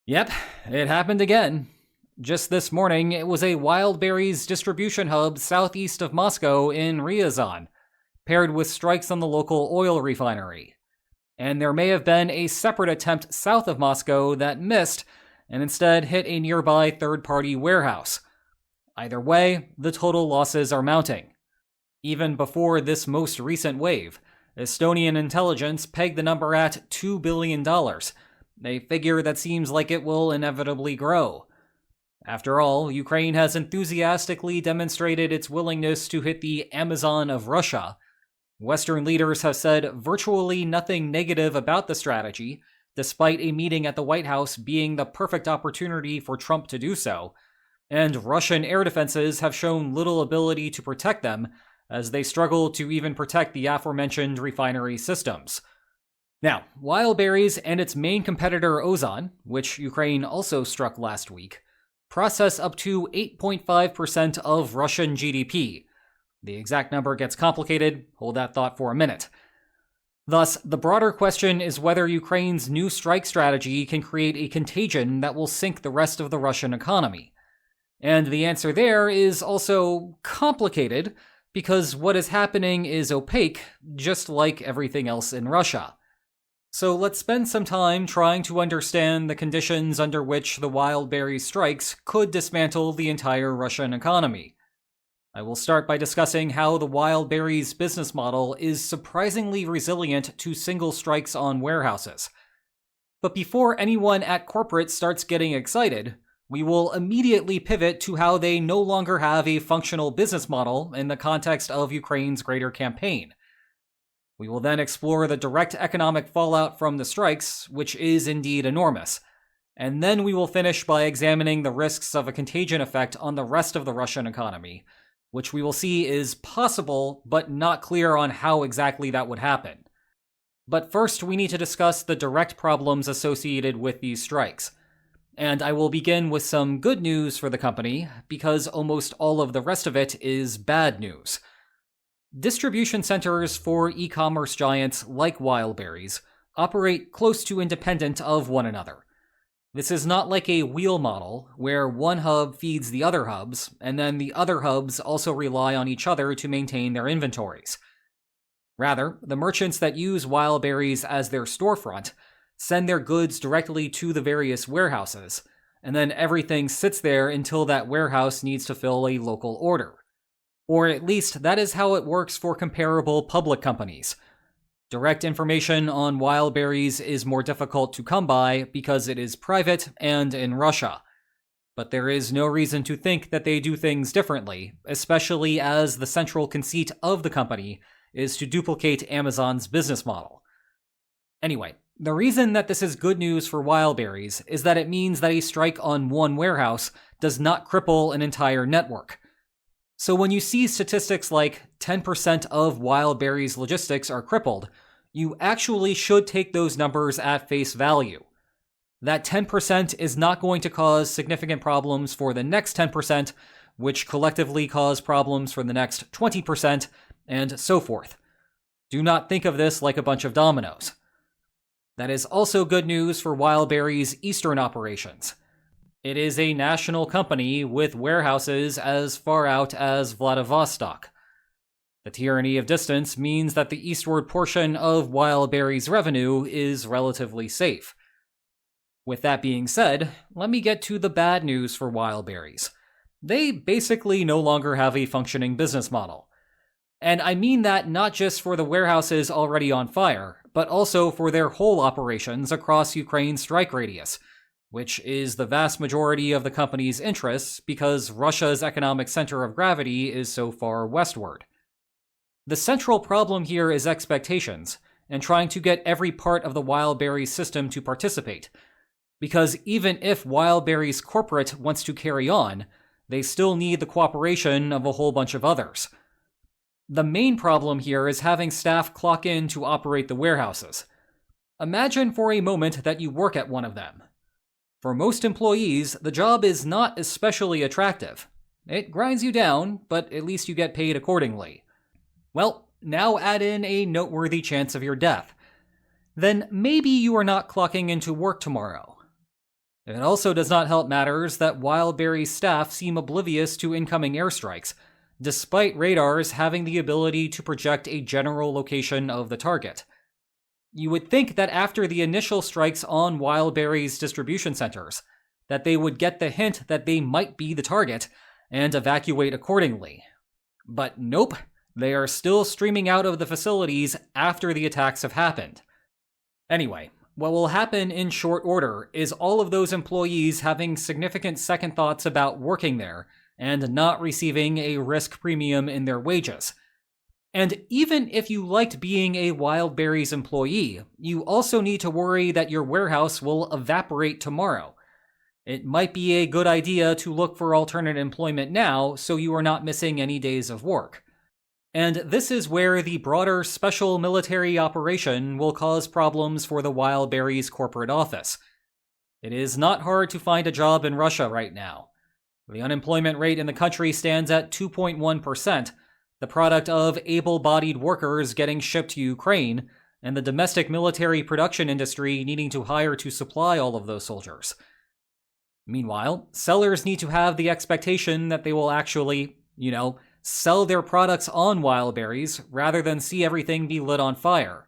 Yep, it happened again. Just this morning, it was a Wildberries distribution hub southeast of Moscow in Ryazan, paired with strikes on the local oil refinery. And there may have been a separate attempt south of Moscow that missed and instead hit a nearby third-party warehouse. Either way, the total losses are mounting. Even before this most recent wave, Estonian intelligence pegged the number at $2 billion, a figure that seems like it will inevitably grow. After all, Ukraine has enthusiastically demonstrated its willingness to hit the Amazon of Russia. Western leaders have said virtually nothing negative about the strategy, despite a meeting at the White House being the perfect opportunity for Trump to do so, and Russian air defenses have shown little ability to protect them, as they struggle to even protect the aforementioned refinery systems. Now, Wildberries and its main competitor Ozon, which Ukraine also struck last week, process up to 8.5% of Russian GDP. The exact number gets complicated, hold that thought for a minute. Thus, the broader question is whether Ukraine's new strike strategy can create a contagion that will sink the rest of the Russian economy. And the answer there is also complicated, because what is happening is opaque, just like everything else in Russia. So let's spend some time trying to understand the conditions under which the Wildberries strikes could dismantle the entire Russian economy. I will start by discussing how the Wildberries business model is surprisingly resilient to single strikes on warehouses. But before anyone at corporate starts getting excited, we will immediately pivot to how they no longer have a functional business model in the context of Ukraine's greater campaign. We will then explore the direct economic fallout from the strikes, which is indeed enormous. And then we will finish by examining the risks of a contagion effect on the rest of the Russian economy, which we will see is possible, but not clear on how exactly that would happen. But first, we need to discuss the direct problems associated with these strikes. And I will begin with some good news for the company, because almost all of the rest of it is bad news. Distribution centers for e-commerce giants like Wildberries operate close to independent of one another. This is not like a wheel model, where one hub feeds the other hubs, and then the other hubs also rely on each other to maintain their inventories. Rather, the merchants that use Wildberries as their storefront send their goods directly to the various warehouses, and then everything sits there until that warehouse needs to fill a local order. Or at least that is how it works for comparable public companies. Direct information on Wildberries is more difficult to come by because it is private and in Russia. But there is no reason to think that they do things differently, especially as the central conceit of the company is to duplicate Amazon's business model. Anyway, the reason that this is good news for Wildberries is that it means that a strike on one warehouse does not cripple an entire network. So when you see statistics like 10% of Wildberries logistics are crippled, you actually should take those numbers at face value. That 10% is not going to cause significant problems for the next 10%, which collectively cause problems for the next 20%, and so forth. Do not think of this like a bunch of dominoes. That is also good news for Wildberries' eastern operations. It is a national company with warehouses as far out as Vladivostok. The tyranny of distance means that the eastward portion of Wildberries' revenue is relatively safe. With that being said, let me get to the bad news for Wildberries. They basically no longer have a functioning business model. And I mean that not just for the warehouses already on fire, but also for their whole operations across Ukraine's strike radius, which is the vast majority of the company's interests because Russia's economic center of gravity is so far westward. The central problem here is expectations, and trying to get every part of the Wildberries system to participate, because even if Wildberries corporate wants to carry on, they still need the cooperation of a whole bunch of others. The main problem here is having staff clock in to operate the warehouses. Imagine for a moment that you work at one of them. For most employees, the job is not especially attractive. It grinds you down, but at least you get paid accordingly. Well, now add in a noteworthy chance of your death. Then maybe you are not clocking into work tomorrow. It also does not help matters that Wildberries staff seem oblivious to incoming airstrikes, despite radars having the ability to project a general location of the target. You would think that after the initial strikes on Wildberries distribution centers, that they would get the hint that they might be the target and evacuate accordingly. But nope, they are still streaming out of the facilities after the attacks have happened. Anyway, what will happen in short order is all of those employees having significant second thoughts about working there and not receiving a risk premium in their wages. And even if you liked being a Wildberries employee, you also need to worry that your warehouse will evaporate tomorrow. It might be a good idea to look for alternate employment now so you are not missing any days of work. And this is where the broader special military operation will cause problems for the Wildberries corporate office. It is not hard to find a job in Russia right now. The unemployment rate in the country stands at 2.1%, the product of able-bodied workers getting shipped to Ukraine, and the domestic military production industry needing to hire to supply all of those soldiers. Meanwhile, sellers need to have the expectation that they will actually, sell their products on Wildberries rather than see everything be lit on fire.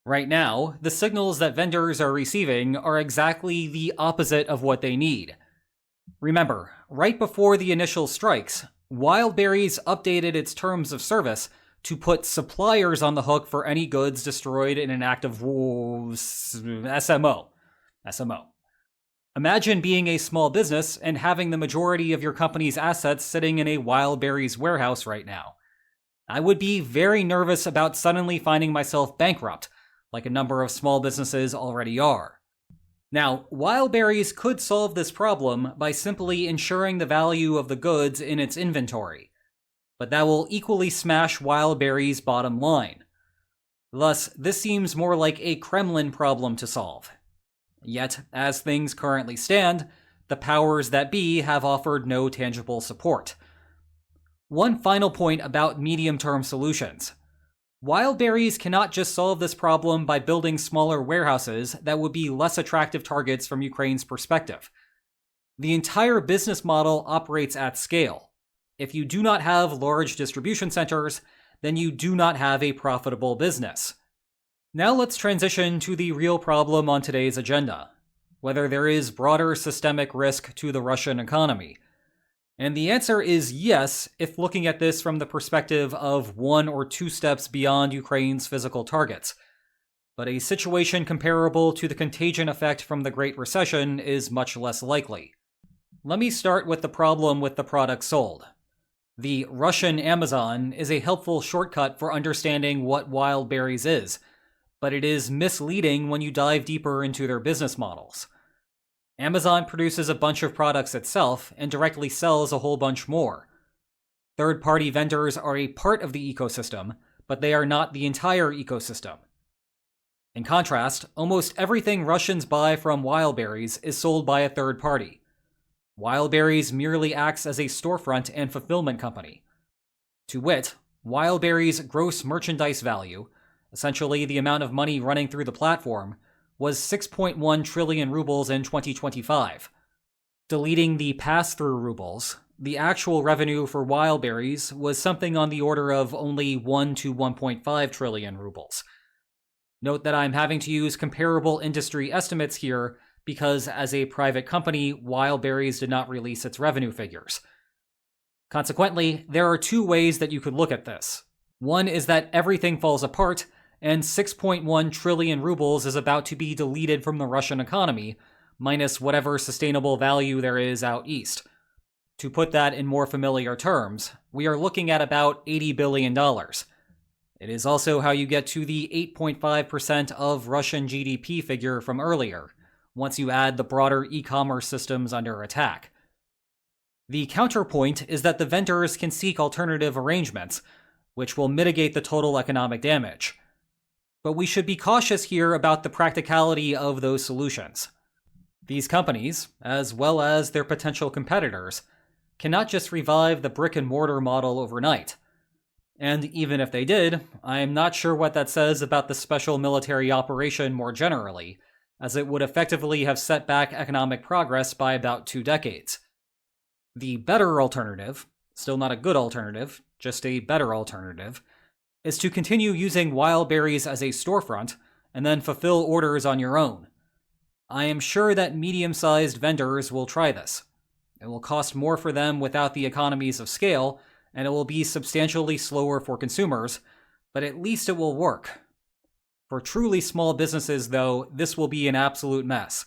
Right now, the signals that vendors are receiving are exactly the opposite of what they need. Remember, right before the initial strikes, Wildberries updated its terms of service to put suppliers on the hook for any goods destroyed in an act of SMO. Imagine being a small business and having the majority of your company's assets sitting in a Wildberries warehouse right now. I would be very nervous about suddenly finding myself bankrupt, like a number of small businesses already are. Now, Wildberries could solve this problem by simply ensuring the value of the goods in its inventory, but that will equally smash Wildberries' bottom line. Thus, this seems more like a Kremlin problem to solve. Yet, as things currently stand, the powers that be have offered no tangible support. One final point about medium-term solutions. Wildberries cannot just solve this problem by building smaller warehouses that would be less attractive targets from Ukraine's perspective. The entire business model operates at scale. If you do not have large distribution centers, then you do not have a profitable business. Now let's transition to the real problem on today's agenda, whether there is broader systemic risk to the Russian economy. And the answer is yes, if looking at this from the perspective of 1 or 2 steps beyond Ukraine's physical targets. But a situation comparable to the contagion effect from the Great Recession is much less likely. Let me start with the problem with the product sold. The Russian Amazon is a helpful shortcut for understanding what Wildberries is, but it is misleading when you dive deeper into their business models. Amazon produces a bunch of products itself and directly sells a whole bunch more. Third-party vendors are a part of the ecosystem, but they are not the entire ecosystem. In contrast, almost everything Russians buy from Wildberries is sold by a third party. Wildberries merely acts as a storefront and fulfillment company. To wit, Wildberries' gross merchandise value, essentially the amount of money running through the platform, was 6.1 trillion rubles in 2025. Deleting the pass-through rubles, the actual revenue for Wildberries was something on the order of only 1 to 1.5 trillion rubles. Note that I'm having to use comparable industry estimates here because as a private company, Wildberries did not release its revenue figures. Consequently, there are 2 ways that you could look at this. One is that everything falls apart, and 6.1 trillion rubles is about to be deleted from the Russian economy, minus whatever sustainable value there is out east. To put that in more familiar terms, we are looking at about $80 billion. It is also how you get to the 8.5% of Russian GDP figure from earlier, once you add the broader e-commerce systems under attack. The counterpoint is that the vendors can seek alternative arrangements, which will mitigate the total economic damage. But we should be cautious here about the practicality of those solutions. These companies, as well as their potential competitors, cannot just revive the brick-and-mortar model overnight. And even if they did, I am not sure what that says about the special military operation more generally, as it would effectively have set back economic progress by about 2 decades. The better alternative, still not a good alternative, just a better alternative, is to continue using Wildberries as a storefront and then fulfill orders on your own. I am sure that medium-sized vendors will try this. It will cost more for them without the economies of scale, and it will be substantially slower for consumers, but at least it will work. For truly small businesses, though, this will be an absolute mess.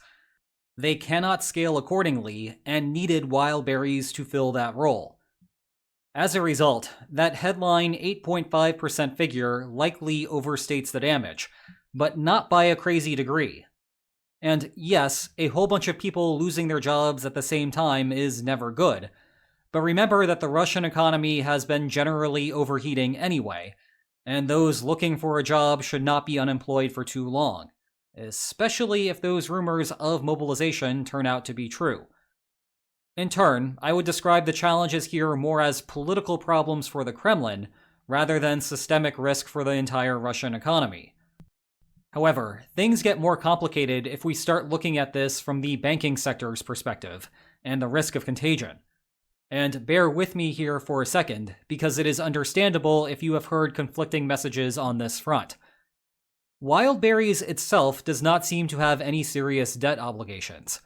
They cannot scale accordingly and needed Wildberries to fill that role. As a result, that headline 8.5% figure likely overstates the damage, but not by a crazy degree. And yes, a whole bunch of people losing their jobs at the same time is never good, but remember that the Russian economy has been generally overheating anyway, and those looking for a job should not be unemployed for too long, especially if those rumors of mobilization turn out to be true. In turn, I would describe the challenges here more as political problems for the Kremlin, rather than systemic risk for the entire Russian economy. However, things get more complicated if we start looking at this from the banking sector's perspective, and the risk of contagion. And bear with me here for a second, because it is understandable if you have heard conflicting messages on this front. Wildberries itself does not seem to have any serious debt obligations.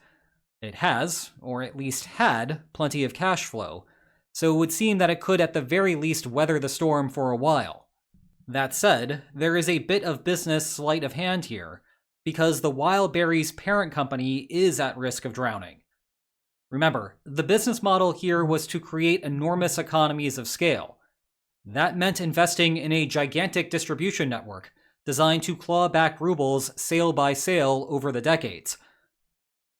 It has, or at least had, plenty of cash flow, so it would seem that it could at the very least weather the storm for a while. That said, there is a bit of business sleight of hand here, because the Wildberries parent company is at risk of drowning. Remember, the business model here was to create enormous economies of scale. That meant investing in a gigantic distribution network designed to claw back rubles sale by sale over the decades.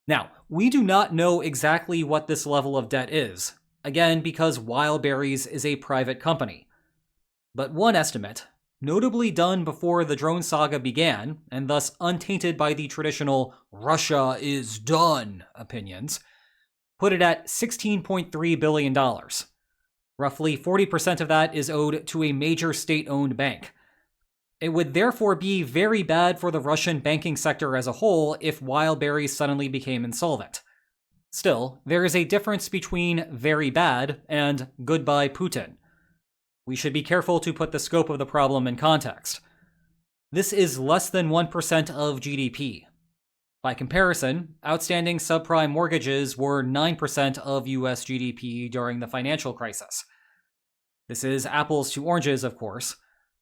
Now, we do not know exactly what this level of debt is, again because Wildberries is a private company. But one estimate, notably done before the drone saga began, and thus untainted by the traditional "Russia is done" opinions, put it at $16.3 billion. Roughly 40% of that is owed to a major state-owned bank. It would therefore be very bad for the Russian banking sector as a whole if Wildberries suddenly became insolvent. Still, there is a difference between very bad and goodbye Putin. We should be careful to put the scope of the problem in context. This is less than 1% of GDP. By comparison, outstanding subprime mortgages were 9% of US GDP during the financial crisis. This is apples to oranges, of course,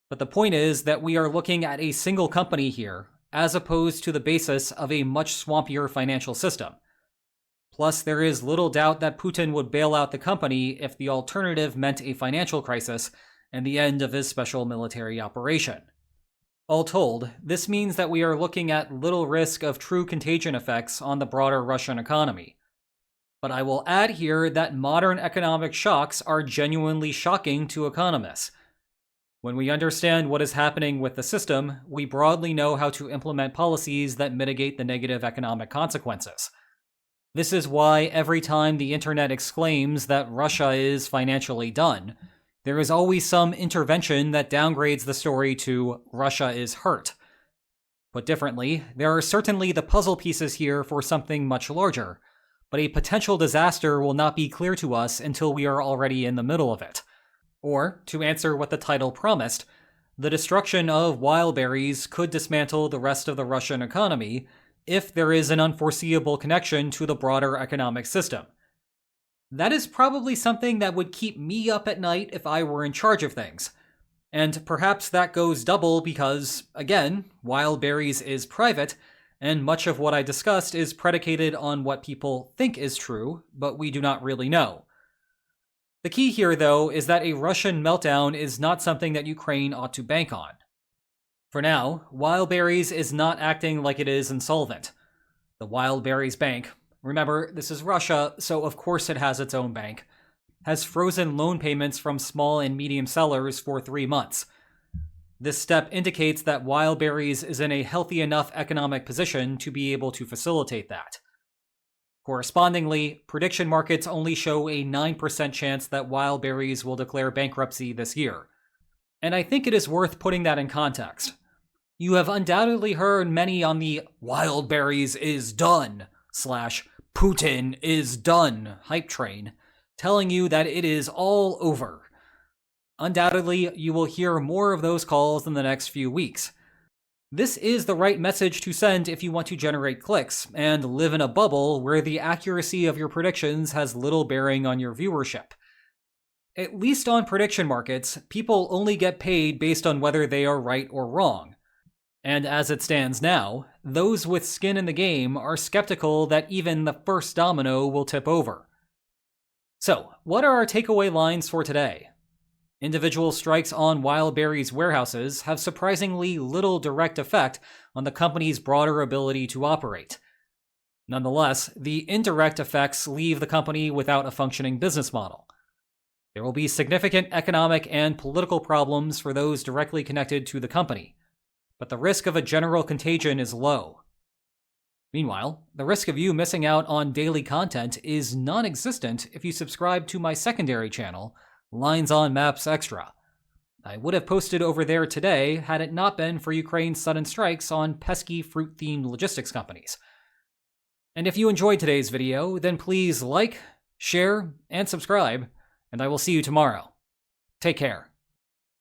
but the point is that we are looking at a single company here, as opposed to the basis of a much swampier financial system. Plus, there is little doubt that Putin would bail out the company if the alternative meant a financial crisis and the end of his special military operation. All told, this means that we are looking at little risk of true contagion effects on the broader Russian economy. But I will add here that modern economic shocks are genuinely shocking to economists. When we understand what is happening with the system, we broadly know how to implement policies that mitigate the negative economic consequences. This is why every time the internet exclaims that Russia is financially done, there is always some intervention that downgrades the story to Russia is hurt. Put differently, there are certainly the puzzle pieces here for something much larger, but a potential disaster will not be clear to us until we are already in the middle of it. Or, to answer what the title promised, the destruction of Wildberries could dismantle the rest of the Russian economy if there is an unforeseeable connection to the broader economic system. That is probably something that would keep me up at night if I were in charge of things. And perhaps that goes double because, again, Wildberries is private, and much of what I discussed is predicated on what people think is true, but we do not really know. The key here, though, is that a Russian meltdown is not something that Ukraine ought to bank on. For now, Wildberries is not acting like it is insolvent. The Wildberries Bank, remember, this is Russia, so of course it has its own bank, has frozen loan payments from small and medium sellers for 3 months. This step indicates that Wildberries is in a healthy enough economic position to be able to facilitate that. Correspondingly, prediction markets only show a 9% chance that Wildberries will declare bankruptcy this year. And I think it is worth putting that in context. You have undoubtedly heard many on the Wildberries is done / Putin is done hype train telling you that it is all over. Undoubtedly, you will hear more of those calls in the next few weeks. This is the right message to send if you want to generate clicks and live in a bubble where the accuracy of your predictions has little bearing on your viewership. At least on prediction markets, people only get paid based on whether they are right or wrong. And as it stands now, those with skin in the game are skeptical that even the first domino will tip over. So, what are our takeaway lines for today? Individual strikes on Wildberries warehouses have surprisingly little direct effect on the company's broader ability to operate. Nonetheless, the indirect effects leave the company without a functioning business model. There will be significant economic and political problems for those directly connected to the company, but the risk of a general contagion is low. Meanwhile, the risk of you missing out on daily content is non-existent if you subscribe to my secondary channel, Lines on Maps Extra. I would have posted over there today had it not been for Ukraine's sudden strikes on pesky fruit-themed logistics companies. And if you enjoyed today's video, then please like, share, and subscribe, and I will see you tomorrow. Take care.